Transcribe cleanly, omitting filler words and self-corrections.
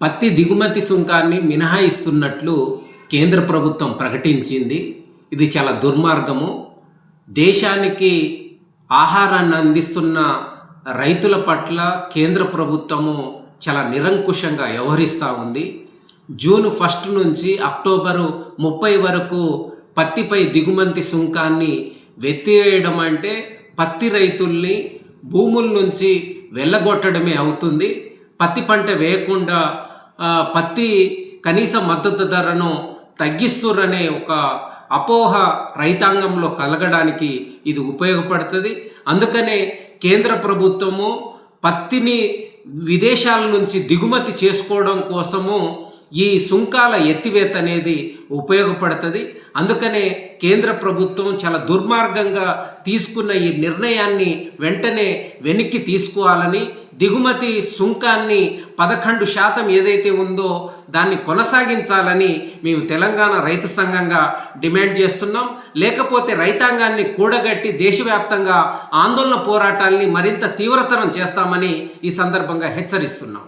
పత్తి దిగుమతి సుంకాన్ని మినహాయిస్తున్నట్లు కేంద్ర ప్రభుత్వం ప్రకటించింది. ఇది చాలా దుర్మార్గము. దేశానికి ఆహారాన్ని అందిస్తున్న రైతుల పట్ల కేంద్ర ప్రభుత్వము చాలా నిరంకుశంగా వ్యవహరిస్తూ ఉంది. జూన్ 1 నుంచి అక్టోబరు 30 వరకు పత్తిపై దిగుమతి సుంకాన్ని వెత్తివేయడం అంటే పత్తి రైతుల్ని భూముల నుంచి వెళ్ళగొట్టడమే అవుతుంది. పత్తి పంట వేయకుండా పత్తి కనీస మద్దతు ధరను తగ్గిస్తురనే ఒక అపోహ రైతాంగంలో కలగడానికి ఇది ఉపయోగపడుతుంది. అందుకనే కేంద్ర ప్రభుత్వము పత్తిని విదేశాల నుంచి దిగుమతి చేసుకోవడం కోసము ఈ సుంకాల ఎత్తివేత అనేది ఉపయోగపడుతుంది. అందుకనే కేంద్ర ప్రభుత్వం చాలా దుర్మార్గంగా తీసుకున్న ఈ నిర్ణయాన్ని వెంటనే వెనక్కి తీసుకోవాలని, దిగుమతి సుంకాన్ని 11% ఏదైతే ఉందో దాన్ని కొనసాగించాలని మేము తెలంగాణ రైతు సంఘంగా డిమాండ్ చేస్తున్నాం. లేకపోతే రైతాంగాన్ని కూడగట్టి దేశవ్యాప్తంగా ఆందోళన పోరాటాల్ని మరింత తీవ్రతరం చేస్తామని ఈ సందర్భంగా హెచ్చరిస్తున్నాం.